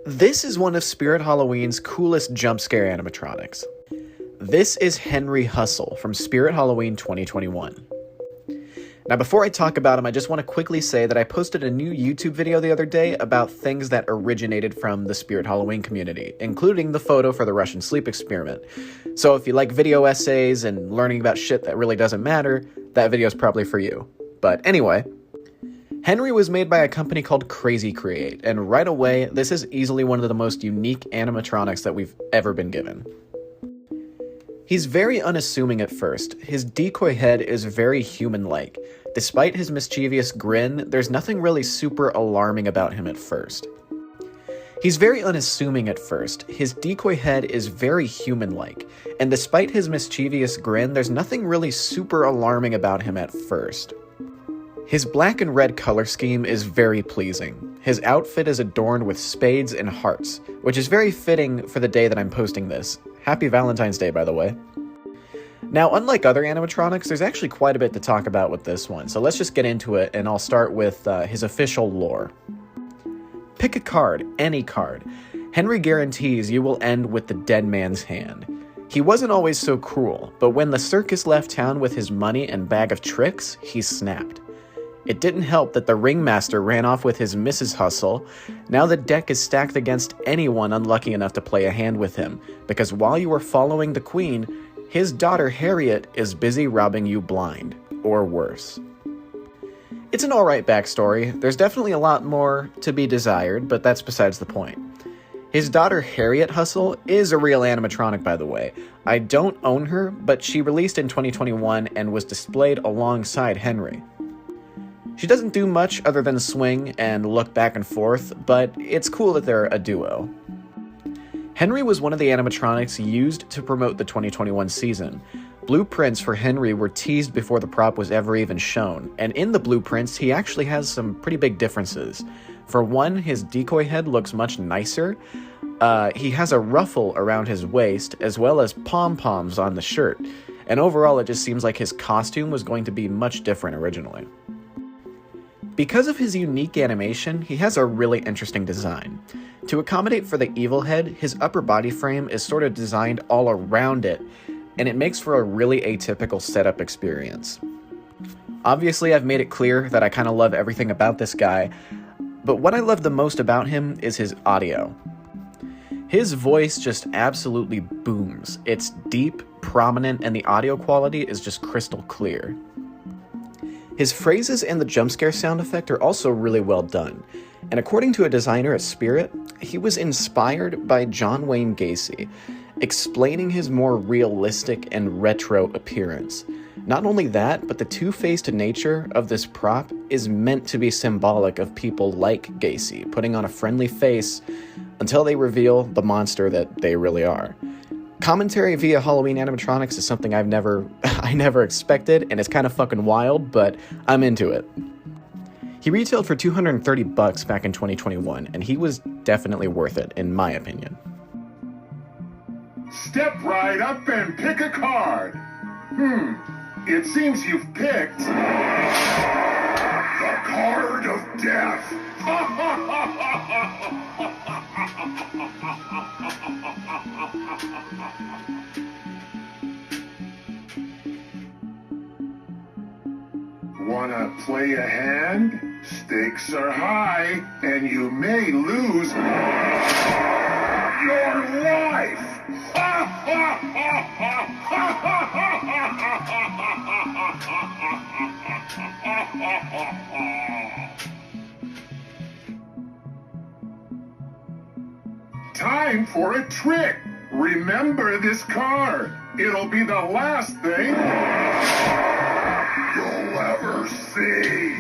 This is one of Spirit Halloween's coolest jump scare animatronics. This is Henry Hustle from Spirit Halloween 2021. Now before I talk about him, I just want to quickly say that I posted a new YouTube video the other day about things that originated from the Spirit Halloween community, including the photo for the Russian sleep experiment. So if you like video essays and learning about shit that really doesn't matter, that video is probably for you. But anyway, Henry was made by a company called Crazy Create, and right away, this is easily one of the most unique animatronics that we've ever been given. He's very unassuming at first. His decoy head is very human-like. Despite his mischievous grin, there's nothing really super alarming about him at first. He's very unassuming at first. His decoy head is very human-like, and despite his mischievous grin, there's nothing really super alarming about him at first. His black and red color scheme is very pleasing. His outfit is adorned with spades and hearts, which is very fitting for the day that I'm posting this. Happy Valentine's Day, by the way. Now, unlike other animatronics, there's actually quite a bit to talk about with this one, so let's just get into it, and I'll start with his official lore. Pick a card, any card. Henry guarantees you will end with the dead man's hand. He wasn't always so cruel, but when the circus left town with his money and bag of tricks, he snapped. It didn't help that the ringmaster ran off with his Mrs. Hustle. Now the deck is stacked against anyone unlucky enough to play a hand with him, because while you are following the queen, his daughter Harriet is busy robbing you blind, or worse. It's an alright backstory. There's definitely a lot more to be desired, but that's besides the point. His daughter Harriet Hustle is a real animatronic, by the way. I don't own her, but she released in 2021 and was displayed alongside Henry. She doesn't do much other than swing and look back and forth, but it's cool that they're a duo. Henry was one of the animatronics used to promote the 2021 season. Blueprints for Henry were teased before the prop was ever even shown, and in the blueprints he actually has some pretty big differences. For one, his decoy head looks much nicer. He has a ruffle around his waist, as well as pom-poms on the shirt, and overall it just seems like his costume was going to be much different originally. Because of his unique animation, he has a really interesting design. To accommodate for the evil head, his upper body frame is sort of designed all around it, and it makes for a really atypical setup experience. Obviously, I've made it clear that I kind of love everything about this guy, but what I love the most about him is his audio. His voice just absolutely booms. It's deep, prominent, and the audio quality is just crystal clear. His phrases and the jump scare sound effect are also really well done, and according to a designer at Spirit, he was inspired by John Wayne Gacy, explaining his more realistic and retro appearance. Not only that, but the two-faced nature of this prop is meant to be symbolic of people like Gacy, putting on a friendly face until they reveal the monster that they really are. Commentary via Halloween animatronics is something I never expected, and it's kind of fucking wild, but I'm into it. He retailed for $230 back in 2021, and he was definitely worth it, in my opinion. Step right up and pick a card. It seems you've picked the card of death. Wanna play a hand? Stakes are high, and you may lose your life. Time for a trick. Remember this card. It'll be the last thing you'll ever see.